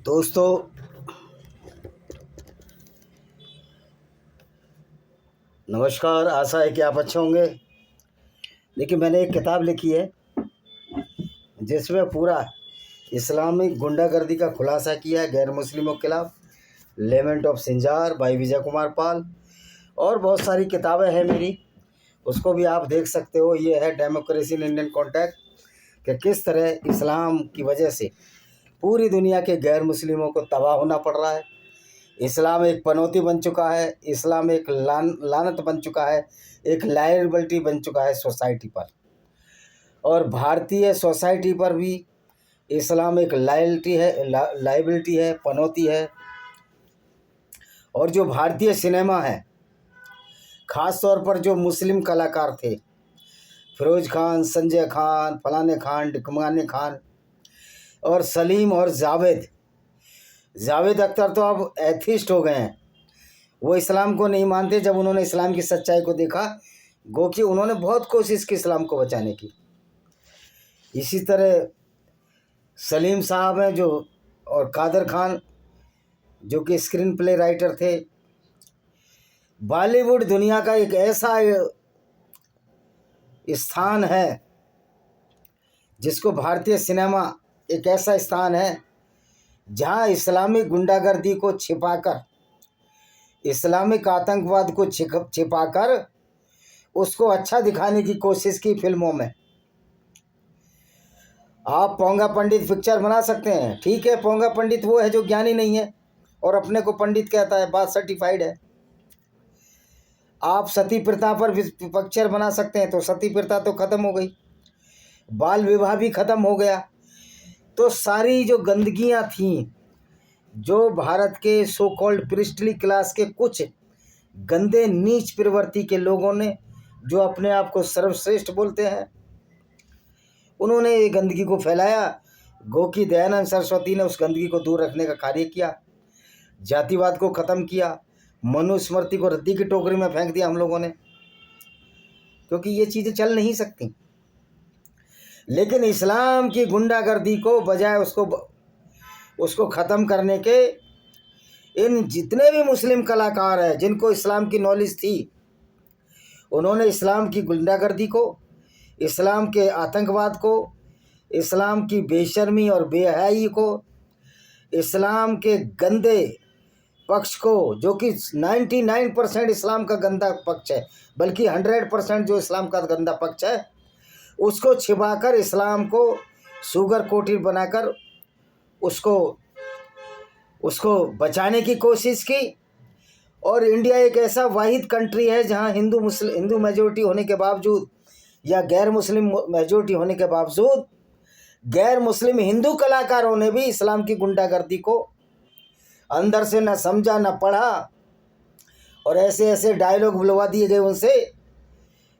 दोस्तों, नमस्कार। आशा है कि आप अच्छे होंगे। देखिए, मैंने एक किताब लिखी है जिसमें पूरा इस्लामिक गुंडागर्दी का खुलासा किया है गैर मुस्लिमों के खिलाफ। लेमेंट of Sinjar by Vijay Kumar Pal, और बहुत सारी किताबें हैं मेरी, उसको भी आप देख सकते हो। ये है डेमोक्रेसी इन इंडियन कॉन्टेक्स्ट, कि किस तरह इस्लाम की वजह से पूरी दुनिया के गैर मुस्लिमों को तबाह होना पड़ रहा है। इस्लाम एक पनौती बन चुका है, इस्लाम एक लानत बन चुका है, एक लायबिलिटी बन चुका है सोसाइटी पर। और भारतीय सोसाइटी पर भी इस्लाम एक लायबिलिटी है, पनौती है। और जो भारतीय सिनेमा है, ख़ास तौर पर जो मुस्लिम कलाकार थे, फिरोज खान, संजय खान, फलाने खान, ढिकमाने खान, और सलीम और जावेद अख्तर तो अब एथिस्ट हो गए हैं। वो इस्लाम को नहीं मानते। जब उन्होंने इस्लाम की सच्चाई को देखा, गो कि उन्होंने बहुत कोशिश की इस्लाम को बचाने की। इसी तरह सलीम साहब हैं जो, और कादर खान जो कि स्क्रीन प्ले राइटर थे। बॉलीवुड दुनिया का एक ऐसा स्थान है जिसको भारतीय सिनेमा एक ऐसा स्थान है जहां इस्लामिक गुंडागर्दी को छिपाकर, इस्लामिक आतंकवाद को छिपाकर उसको अच्छा दिखाने की कोशिश की फिल्मों में। आप पोंगा पंडित पिक्चर बना सकते हैं, ठीक है। पोंगा पंडित वो है जो ज्ञानी नहीं है और अपने को पंडित कहता है, बात सर्टिफाइड है। आप सती प्रथा पर पिक्चर बना सकते हैं, तो सती प्रथा तो ख़त्म हो गई, बाल विवाह भी ख़त्म हो गया। तो सारी जो गंदगियाँ थीं, जो भारत के सो कॉल्ड प्रिस्टली क्लास के कुछ गंदे नीच प्रवृत्ति के लोगों ने, जो अपने आप को सर्वश्रेष्ठ बोलते हैं, उन्होंने ये गंदगी को फैलाया। गो की दयानंद सरस्वती ने उस गंदगी को दूर रखने का कार्य किया, जातिवाद को ख़त्म किया, मनुस्मृति को रद्दी की टोकरी में फेंक दिया हम लोगों ने, क्योंकि ये चीज़ें चल नहीं सकती। लेकिन इस्लाम की गुंडागर्दी को बजाय उसको ख़त्म करने के, इन जितने भी मुस्लिम कलाकार हैं जिनको इस्लाम की नॉलेज थी, उन्होंने इस्लाम की गुंडागर्दी को, इस्लाम के आतंकवाद को, इस्लाम की बेशर्मी और बेहयाई को, इस्लाम के गंदे पक्ष को, जो कि 99% इस्लाम का गंदा पक्ष है, बल्कि 100% जो इस्लाम का गंदा पक्ष है, उसको छिपाकर इस्लाम को शुगर कोटेड बनाकर उसको बचाने की कोशिश की। और इंडिया एक ऐसा वाहिद कंट्री है जहां हिंदू मेजोरिटी होने के बावजूद, या गैर मुस्लिम मेजोरिटी होने के बावजूद, गैर मुस्लिम हिंदू कलाकारों ने भी इस्लाम की गुंडागर्दी को अंदर से न समझा न पढ़ा, और ऐसे ऐसे डायलॉग बुलवा दिए गए उनसे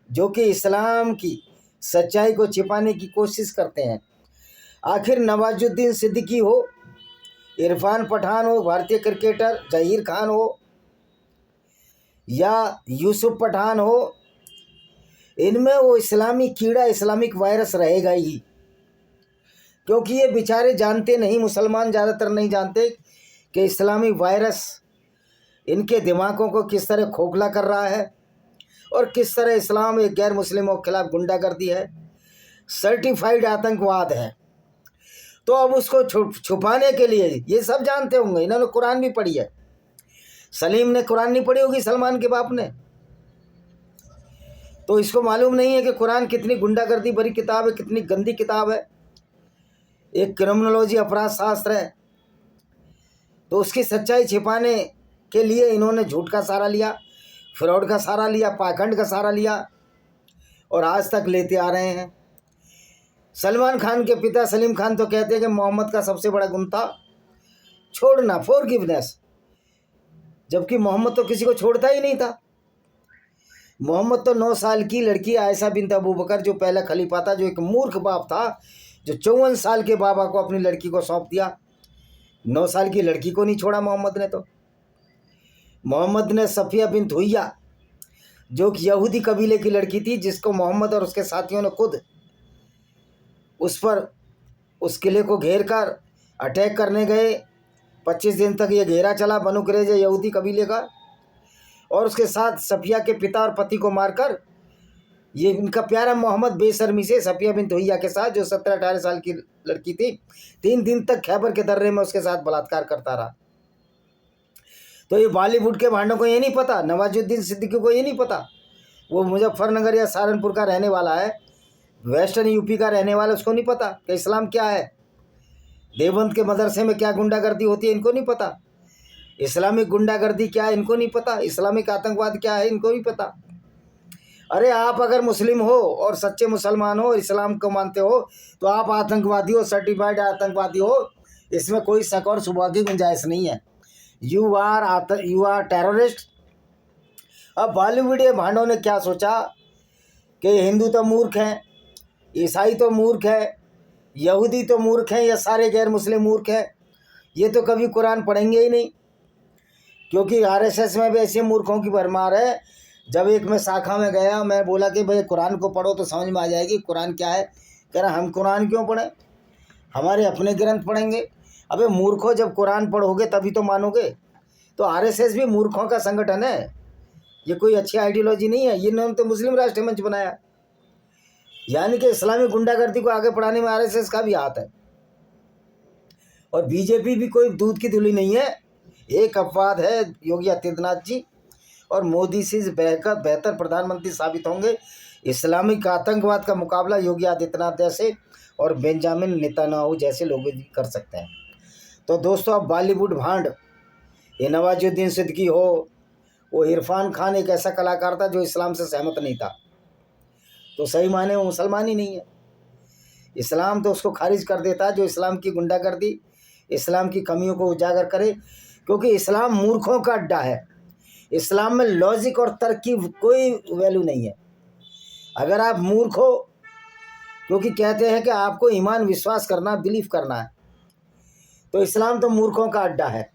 जो कि इस्लाम की सच्चाई को छिपाने की कोशिश करते हैं। आखिर नवाजुद्दीन सिद्दीकी हो, इरफान पठान हो, भारतीय क्रिकेटर जहीर खान हो, या यूसुफ पठान हो, इनमें वो इस्लामी कीड़ा, इस्लामिक वायरस रहेगा ही। क्योंकि ये बेचारे जानते नहीं, मुसलमान ज़्यादातर नहीं जानते कि इस्लामी वायरस इनके दिमागों को किस तरह खोखला कर रहा है, और किस तरह इस्लाम एक गैर मुस्लिमों के खिलाफ गुंडागर्दी है, सर्टिफाइड आतंकवाद है। तो अब उसको छुपाने के लिए, ये सब जानते होंगे, इन्होंने कुरान भी पढ़ी है। सलीम ने कुरान नहीं पढ़ी होगी, सलमान के बाप ने, तो इसको मालूम नहीं है कि कुरान कितनी गुंडागर्दी भरी किताब है, कितनी गंदी किताब है, एक क्रिमिनोलॉजी अपराध शास्त्र है। तो उसकी सच्चाई छिपाने के लिए इन्होंने झूठ का सहारा लिया, फ्रॉड का सहारा लिया, पाखंड का सहारा लिया, और आज तक लेते आ रहे हैं। सलमान खान के पिता सलीम खान तो कहते हैं कि मोहम्मद का सबसे बड़ा गुण था छोड़ना, फॉरगिवनेस, जबकि मोहम्मद तो किसी को छोड़ता ही नहीं था। मोहम्मद तो 9 साल की लड़की आयशा बिन्त अबू बकर, जो पहला खलीफा था, जो एक मूर्ख बाप था, जो 54 साल के बाबा को अपनी लड़की को सौंप दिया, 9 साल की लड़की को नहीं छोड़ा मोहम्मद ने। तो मोहम्मद ने सफिया बिन्त हुइया, जो कि यहूदी कबीले की लड़की थी, जिसको मोहम्मद और उसके साथियों ने खुद उस किले को घेर कर अटैक करने गए, 25 दिन तक ये घेरा चला बनु कुरैज़ा यहूदी कबीले का, और उसके साथ सफिया के पिता और पति को मारकर ये इनका प्यारा मोहम्मद बेशर्मी से सफिया बिन हुय्या के साथ, जो 17-18 साल की लड़की थी, 3 दिन तक खैबर के दर्रे में उसके साथ बलात्कार करता रहा। तो ये बॉलीवुड के भांडों को ये नहीं पता, नवाजुद्दीन सिद्दीकी को ये नहीं पता, वो मुजफ्फरनगर या सहारनपुर का रहने वाला है, वेस्टर्न यूपी का रहने वाला, उसको नहीं पता कि इस्लाम क्या है, देवबंद के मदरसे में क्या गुंडागर्दी होती है इनको नहीं पता, इस्लामिक गुंडागर्दी क्या है इनको नहीं पता, इस्लामिक आतंकवाद क्या है इनको नहीं पता। अरे आप अगर मुस्लिम हो और सच्चे मुसलमान हो, इस्लाम को मानते हो, तो आप आतंकवादी हो, सर्टिफाइड आतंकवादी हो, इसमें कोई शक और शुबा की गुंजाइश नहीं है। You are terrorist. अब बॉलीवुड ये भांडों ने क्या सोचा कि हिंदू तो मूर्ख हैं, ईसाई तो मूर्ख है, यहूदी तो मूर्ख हैं, या सारे गैर मुस्लिम मूर्ख हैं, ये तो कभी कुरान पढ़ेंगे ही नहीं, क्योंकि आरएसएस में भी ऐसे मूर्खों की भरमार है। जब एक मैं शाखा में गया, मैं बोला कि भाई कुरान को पढ़ो तो समझ में आ जाएगी कुरान क्या है। कह रहा हम कुरान क्यों पढ़ें, हमारे अपने ग्रंथ पढ़ेंगे। अबे मूर्खों, जब कुरान पढ़ोगे तभी तो मानोगे। तो आरएसएस भी मूर्खों का संगठन है, ये कोई अच्छी आइडियोलॉजी नहीं है। ये इन्होंने तो मुस्लिम राष्ट्रीय मंच बनाया, यानी कि इस्लामी गुंडागर्दी को आगे बढ़ाने में आरएसएस का भी हाथ है। और बीजेपी भी कोई दूध की धुली नहीं है, एक अपवाद है योगी आदित्यनाथ जी, और मोदी से बेहतर प्रधानमंत्री साबित होंगे। इस्लामिक आतंकवाद का मुकाबला योगी आदित्यनाथ जैसे और बेंजामिन नेतन्याहू जैसे लोग भी कर सकते हैं। तो दोस्तों, अब बॉलीवुड भांड, ये नवाजुद्दीन सिद्दीकी हो, वो इरफान खान एक ऐसा कलाकार था जो इस्लाम से सहमत नहीं था, तो सही माने वो मुसलमान ही नहीं है। इस्लाम तो उसको खारिज कर देता है जो इस्लाम की गुंडागर्दी, इस्लाम की कमियों को उजागर करे, क्योंकि इस्लाम मूर्खों का अड्डा है। इस्लाम में लॉजिक और तर्क की कोई वैल्यू नहीं है। अगर आप मूर्ख हो, क्योंकि कहते हैं कि आपको ईमान विश्वास करना, बिलीव करना है, तो इस्लाम तो मूर्खों का अड्डा है।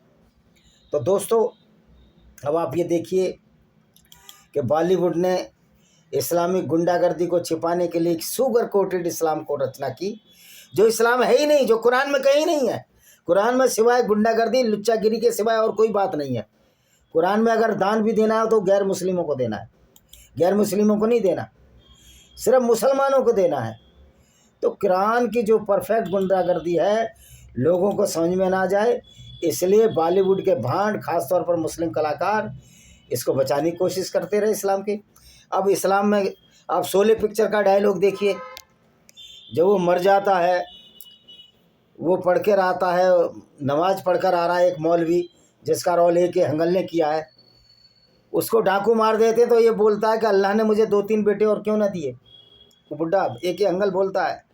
तो दोस्तों, अब आप ये देखिए कि बॉलीवुड ने इस्लामिक गुंडागर्दी को छिपाने के लिए एक सुगर कोटेड इस्लाम को रचना की, जो इस्लाम है ही नहीं, जो कुरान में कहीं नहीं है। कुरान में सिवाय गुंडागर्दी, लुच्चागिरी के सिवाय और कोई बात नहीं है। कुरान में अगर दान भी देना है तो गैर मुस्लिमों को देना है, गैर मुस्लिमों को नहीं देना, सिर्फ मुसलमानों को देना है। तो कुरान की जो परफेक्ट गुंडागर्दी है, लोगों को समझ में ना जाए, इसलिए बॉलीवुड के भांड, खासतौर पर मुस्लिम कलाकार, इसको बचाने की कोशिश करते रहे इस्लाम की। अब इस्लाम में आप शोले पिक्चर का डायलॉग देखिए, जब वो मर जाता है, वो पढ़ कर आता है, नमाज पढ़कर आ रहा है, एक मौलवी जिसका रोल एक हंगल ने किया है, उसको डाकू मार देते तो ये बोलता है कि अल्लाह ने मुझे 2-3 बेटे और क्यों ना दिए। वो बुढ़ा एक ही हंगल बोलता है,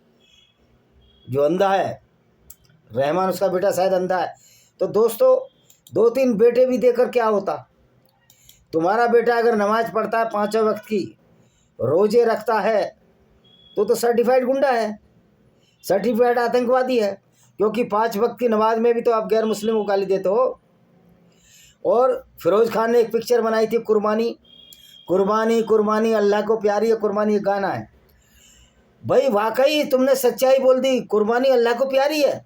जो अंधा है, रहमान उसका बेटा शायद अंधा है। तो दोस्तों, 2-3 बेटे भी देकर क्या होता। तुम्हारा बेटा अगर नमाज पढ़ता है 5 वक्त की, रोजे रखता है, तो सर्टिफाइड गुंडा है, सर्टिफाइड आतंकवादी है, क्योंकि 5 वक्त की नमाज में भी तो आप गैर मुस्लिम को गाली देते हो। और फिरोज खान ने एक पिक्चर बनाई थी, कुर्बानी, कुर्बानी कुर्बानी अल्लाह को प्यारी है कुर्बानी, एक गाना है। भाई वाकई तुमने सच्चाई बोल दी, कुर्बानी अल्लाह को प्यारी है।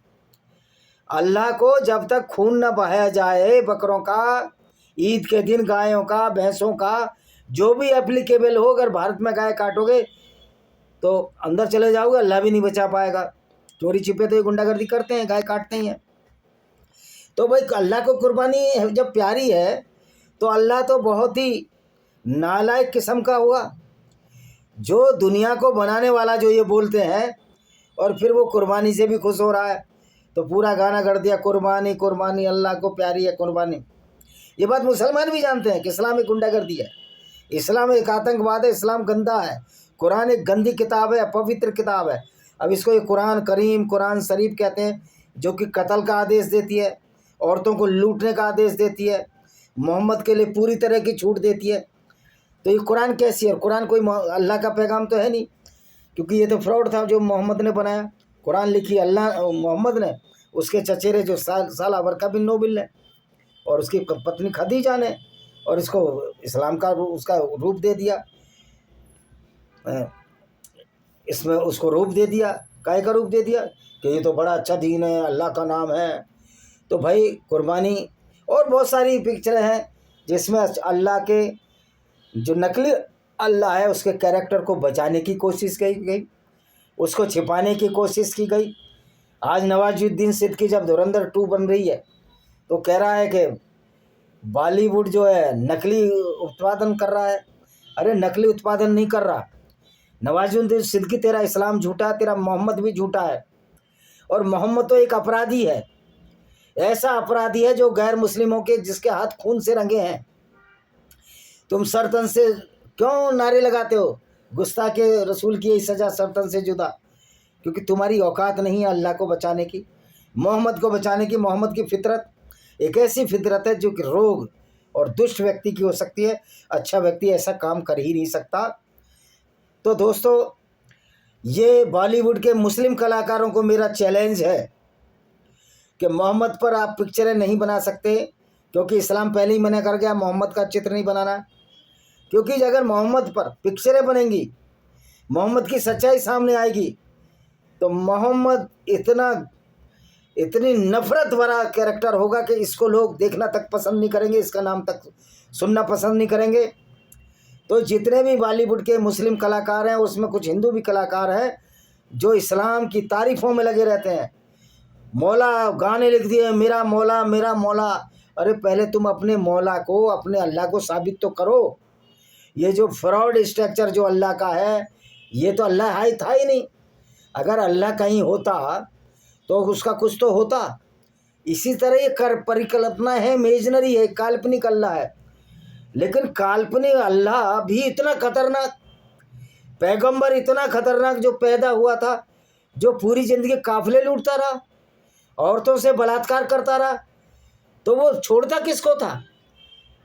अल्लाह को जब तक खून न बहाया जाए बकरों का, ईद के दिन गायों का, भैंसों का, जो भी एप्लीकेबल हो, अगर भारत में गाय काटोगे तो अंदर चले जाओगे, अल्लाह भी नहीं बचा पाएगा। चोरी छिपे तो ये गुंडागर्दी करते हैं, गाय काटते हैं। तो भाई अल्लाह को कुर्बानी जब प्यारी है, तो अल्लाह तो बहुत ही नालायक किस्म का हुआ, जो दुनिया को बनाने वाला जो ये बोलते हैं, और फिर वो कुर्बानी से भी खुश हो रहा है। तो पूरा गाना कर दिया, कुर्बानी कुर्बानी अल्लाह को प्यारी है कुर्बानी। ये बात मुसलमान भी जानते हैं कि इस्लाम एक गुंडागर्दी है, इस्लाम एक आतंकवाद है, इस्लाम गंदा है, कुरान एक गंदी किताब है, अपवित्र किताब है। अब इसको ये कुरान करीम, कुरान शरीफ कहते हैं, जो कि कत्ल का आदेश देती है, औरतों को लूटने का आदेश देती है, मोहम्मद के लिए पूरी तरह की छूट देती है। तो ये कुरान कैसी है? कुरान कोई अल्लाह का पैगाम तो है नहीं, क्योंकि ये तो फ्रॉड था जो मोहम्मद ने बनाया। कुरान लिखी अल्लाह मोहम्मद ने, उसके चचेरे जो साला बरका बिन नोबिल ने, और उसकी पत्नी खदीजा ने, और इसको इस्लाम का उसका रूप दे दिया, इसमें उसको रूप दे दिया, काय का रूप दे दिया कि ये तो बड़ा अच्छा दीन है, अल्लाह का नाम है, तो भाई कुर्बानी और बहुत सारी पिक्चरें हैं जिसमें अल्लाह के जो नकली अल्लाह है उसके कैरेक्टर को बचाने की कोशिश की गई, उसको छिपाने की कोशिश की गई। आज नवाजुद्दीन सिद्दीकी जब धुरंधर 2 बन रही है तो कह रहा है कि बॉलीवुड जो है नकली उत्पादन कर रहा है। अरे नकली उत्पादन नहीं कर रहा। नवाजुद्दीन सिद्दीकी तेरा इस्लाम झूठा है, तेरा मोहम्मद भी झूठा है। और मोहम्मद तो एक अपराधी है, ऐसा अपराधी है जो गैर मुस्लिमों के जिसके हाथ खून से रंगे हैं। तुम सरतन से क्यों नारे लगाते हो? गुस्ताखे रसूल की यही सज़ा, सरतन से जुदा, क्योंकि तुम्हारी औकात नहीं है अल्लाह को बचाने की, मोहम्मद को बचाने की। मोहम्मद की फितरत एक ऐसी फितरत है जो कि रोग और दुष्ट व्यक्ति की हो सकती है, अच्छा व्यक्ति ऐसा काम कर ही नहीं सकता। तो दोस्तों, ये बॉलीवुड के मुस्लिम कलाकारों को मेरा चैलेंज है कि मोहम्मद पर आप पिक्चरें नहीं बना सकते, क्योंकि इस्लाम पहले ही मना कर गया मोहम्मद का चित्र नहीं बनाना। क्योंकि अगर मोहम्मद पर पिक्चरें बनेंगी, मोहम्मद की सच्चाई सामने आएगी, तो मोहम्मद इतनी नफरत भरा कैरेक्टर होगा कि इसको लोग देखना तक पसंद नहीं करेंगे, इसका नाम तक सुनना पसंद नहीं करेंगे। तो जितने भी बॉलीवुड के मुस्लिम कलाकार हैं, उसमें कुछ हिंदू भी कलाकार हैं जो इस्लाम की तारीफ़ों में लगे रहते हैं। मौला गाने लिख दिए, मेरा मौला मेरा मौला। अरे पहले तुम अपने मौला को, अपने अल्लाह को साबित तो करो। ये जो फ्रॉड स्ट्रक्चर जो अल्लाह का है, ये तो अल्लाह है था ही नहीं। अगर अल्लाह कहीं होता तो उसका कुछ तो होता। इसी तरह ये परिकल्पना है, इमेजिनरी है, काल्पनिक अल्लाह है। लेकिन काल्पनिक अल्लाह भी इतना खतरनाक, पैगंबर इतना खतरनाक जो पैदा हुआ था, जो पूरी ज़िंदगी काफिले लूटता रहा, औरतों से बलात्कार करता रहा, तो वो छोड़ता किसको था?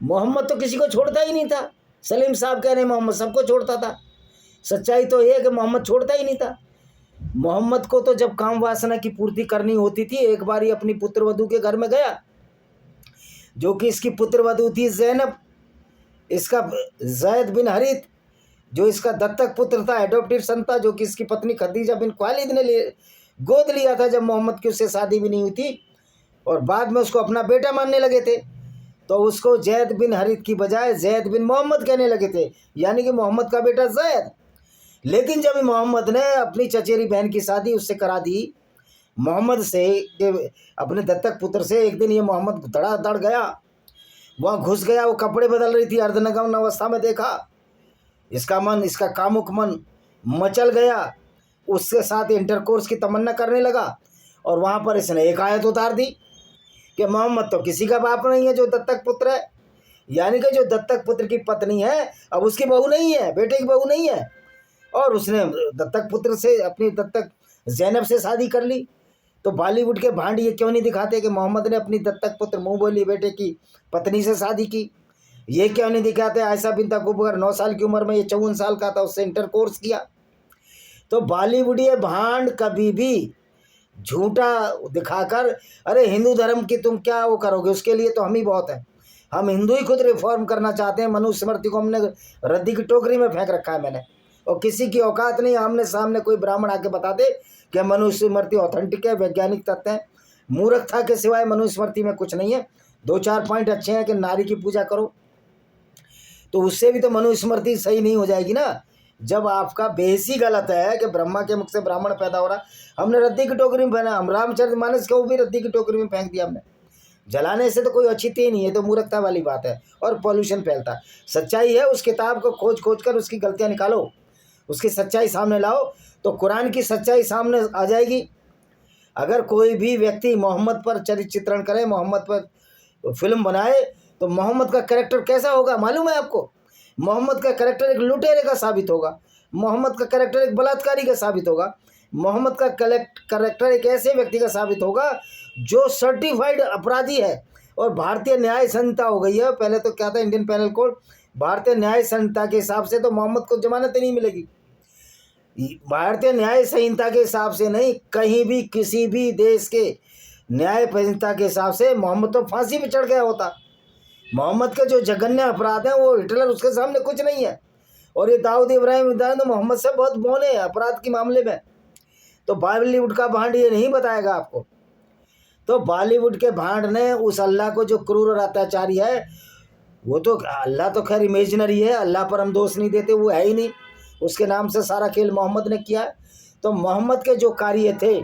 मोहम्मद तो किसी को छोड़ता ही नहीं था। सलीम साहब कह रहे मोहम्मद सबको छोड़ता था। सच्चाई तो ये है कि मोहम्मद छोड़ता ही नहीं था। मोहम्मद को तो जब काम वासना की पूर्ति करनी होती थी, एक बार ही अपनी पुत्रवधू के घर में गया, जो कि इसकी पुत्रवधू थी ज़ैनब, इसका ज़ैद बिन हरीत जो इसका दत्तक पुत्र था, एडॉप्टिव सन था, जो कि इसकी पत्नी खदीजा बिन ख्वालिद ने गोद लिया था जब मोहम्मद की उससे शादी भी नहीं हुई थी, और बाद में उसको अपना बेटा मानने लगे थे। तो उसको जैद बिन हरीत की बजाय जैद बिन मोहम्मद कहने लगे थे, यानी कि मोहम्मद का बेटा जैद। लेकिन जब मोहम्मद ने अपनी चचेरी बहन की शादी उससे करा दी, मोहम्मद से, अपने दत्तक पुत्र से, एक दिन ये मोहम्मद धड़ाधड़ गया, वहाँ घुस गया, वो कपड़े बदल रही थी, अर्धनग्न अवस्था में देखा, इसका मन, इसका कामुक मन मचल गया, उसके साथ इंटरकोर्स की तमन्ना करने लगा। और वहाँ पर इसने एक आयत उतार दी कि मोहम्मद तो किसी का बाप नहीं है जो दत्तक पुत्र है, यानी कि जो दत्तक पुत्र की पत्नी है अब उसकी बहू नहीं है, बेटे की बहू नहीं है। और उसने दत्तक पुत्र से, अपनी दत्तक ज़ैनब से शादी कर ली। तो बॉलीवुड के भांड ये क्यों नहीं दिखाते कि मोहम्मद ने अपनी दत्तक पुत्र मुँह बोली बेटे की पत्नी से शादी की? ये क्यों नहीं दिखाते आयशा बिन्त अबूबकर 9 साल की उम्र में, ये 54 साल का था, उससे इंटरकोर्स किया। तो बॉलीवुड ये भांड कभी भी झूठा दिखाकर, अरे हिंदू धर्म की तुम क्या वो करोगे, उसके लिए तो हम ही बहुत हैं, हम हिंदू ही खुद रिफॉर्म करना चाहते हैं। मनुस्मृति को हमने रद्दी की टोकरी में फेंक रखा है मैंने, और किसी की औकात नहीं आमने सामने कोई ब्राह्मण आके बता दे कि मनुस्मृति ऑथेंटिक है, वैज्ञानिक तथ्य है। मूर्खता के सिवाय मनुस्मृति में कुछ नहीं है। 2-4 पॉइंट अच्छे हैं कि नारी की पूजा करो, तो उससे भी तो मनुस्मृति सही नहीं हो जाएगी ना। जब आपका बेस ही गलत है कि ब्रह्मा के मुख से ब्राह्मण पैदा हो रहा, हमने रद्दी की टोकरी में पहना, हम रामचरितमानस को भी रद्दी की टोकरी में फेंक दिया हमने। जलाने से तो कोई औचित्य नहीं है, तो मूर्खता वाली बात है और पॉल्यूशन फैलता। सच्चाई है, उस किताब को खोज खोज कर उसकी गलतियाँ निकालो, उसकी सच्चाई सामने लाओ, तो कुरान की सच्चाई सामने आ जाएगी। अगर कोई भी व्यक्ति मोहम्मद पर चरित्र चित्रण करे, मोहम्मद पर फिल्म बनाए, तो मोहम्मद का कैरेक्टर कैसा होगा मालूम है आपको? मोहम्मद का कैरेक्टर एक लुटेरे का साबित होगा, मोहम्मद का कैरेक्टर एक बलात्कारी का साबित होगा, मोहम्मद का कैरेक्टर एक ऐसे व्यक्ति का साबित होगा जो सर्टिफाइड अपराधी है। और भारतीय न्याय संहिता हो गई है, पहले तो क्या था इंडियन पेनल कोड, भारतीय न्याय संहिता के हिसाब से तो मोहम्मद को जमानत ही नहीं मिलेगी। भारतीय न्याय संहिता के हिसाब से नहीं, कहीं भी किसी भी देश के न्याय संहिता के हिसाब से मोहम्मद तो फांसी पे चढ़ गया होता। मोहम्मद के जो जघन्य अपराध हैं वो हिटलर उसके सामने कुछ नहीं है। और ये दाऊद इब्राहिम तो मोहम्मद से बहुत बौने हैं अपराध के मामले में। तो बॉलीवुड का भांड ये नहीं बताएगा आपको। तो बॉलीवुड के भांड ने उस अल्लाह को, जो क्रूर और अत्याचारी है, वो तो अल्लाह तो खैर इमेजिनरी है, अल्लाह पर हम दोष नहीं देते, वो है ही नहीं, उसके नाम से सारा खेल मोहम्मद ने किया। तो मोहम्मद के जो कार्य थे,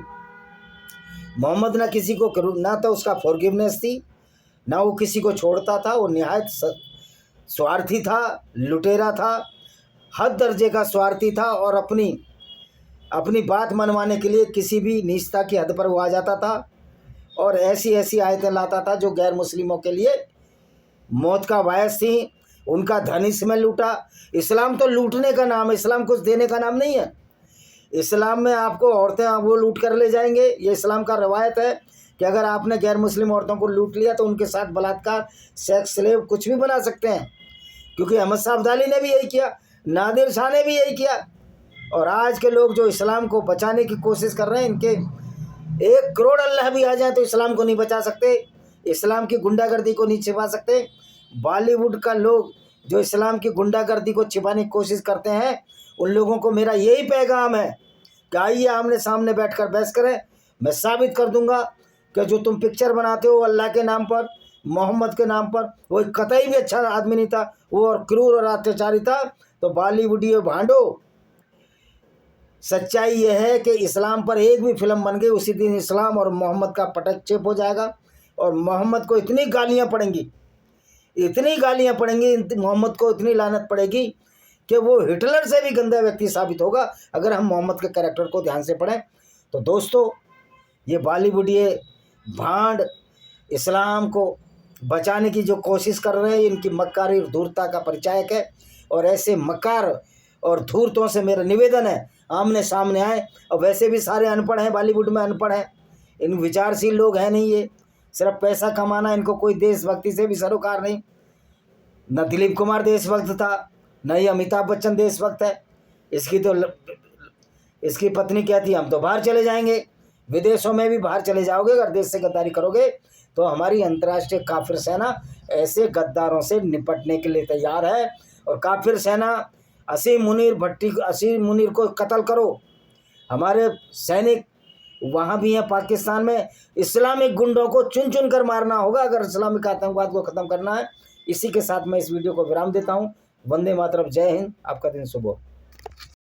मोहम्मद ना किसी को, ना तो उसका फॉरगिवनेस थी, ना वो किसी को छोड़ता था, वो निहायत स्वार्थी था, लुटेरा था, हद दर्जे का स्वार्थी था, और अपनी बात मनवाने के लिए किसी भी नीचता की हद पर वो आ जाता था, और ऐसी ऐसी आयतें लाता था जो गैर मुस्लिमों के लिए मौत का बायस थी। उनका धन इसमें लूटा। इस्लाम तो लूटने का नाम है, इस्लाम कुछ देने का नाम नहीं है। इस्लाम में आपको औरतें वो लूट कर ले जाएंगे, ये इस्लाम का रवायत है कि अगर आपने गैर मुस्लिम औरतों को लूट लिया तो उनके साथ बलात्कार, सेक्स स्लेव, कुछ भी बना सकते हैं, क्योंकि अहमद शाह अब्दाली ने भी यही किया, नादिर शाह ने भी यही किया। और आज के लोग जो इस्लाम को बचाने की कोशिश कर रहे हैं, इनके 1 करोड़ अल्लाह भी आ जाए तो इस्लाम को नहीं बचा सकते, इस्लाम की गुंडागर्दी को नहीं छिपा सकते। बॉलीवुड का लोग जो इस्लाम की गुंडागर्दी को छिपाने की कोशिश करते हैं, उन लोगों को मेरा यही पैगाम है कि आइए आमने सामने बैठकर बहस करें। मैं साबित कर दूंगा कि जो तुम पिक्चर बनाते हो अल्लाह के नाम पर, मोहम्मद के नाम पर, वो कतई भी अच्छा आदमी नहीं था, वो और क्रूर और अत्याचारी था। तो बॉलीवुडियो भांडो, सच्चाई यह है कि इस्लाम पर एक भी फिल्म बन गई, उसी दिन इस्लाम और मोहम्मद का पटकचेप हो जाएगा, और मोहम्मद को इतनी गालियाँ पड़ेंगी, इतनी गालियाँ पड़ेंगी, मोहम्मद को इतनी लानत पड़ेगी कि वो हिटलर से भी गंदा व्यक्ति साबित होगा अगर हम मोहम्मद के कैरेक्टर को ध्यान से पढ़ें। तो दोस्तों, ये बॉलीवुड, ये भांड इस्लाम को बचाने की जो कोशिश कर रहे हैं, इनकी मक्कारी और धूर्तता का परिचायक है। और ऐसे मक्कार और धूर्तों से मेरा निवेदन है, आमने सामने आए। और वैसे भी सारे अनपढ़ हैं, बॉलीवुड में अनपढ़ हैं, इन विचारशील लोग हैं नहीं, ये सिर्फ पैसा कमाना, इनको कोई देशभक्ति से भी सरोकार नहीं। न दिलीप कुमार देशभक्त था, न ही अमिताभ बच्चन देशभक्त है। इसकी पत्नी कहती हम तो बाहर चले जाएंगे, विदेशों में भी बाहर चले जाओगे अगर देश से गद्दारी करोगे। तो हमारी अंतर्राष्ट्रीय काफिर सेना ऐसे गद्दारों से निपटने के लिए तैयार है। और काफिर सेना, असीम मुनीर को कत्ल करो। हमारे सैनिक वहाँ भी हैं पाकिस्तान में, इस्लामिक गुंडों को चुन चुन कर मारना होगा अगर इस्लामिक आतंकवाद को ख़त्म करना है। इसी के साथ मैं इस वीडियो को विराम देता हूँ। वंदे मातरम, जय हिंद, आपका दिन शुभ हो।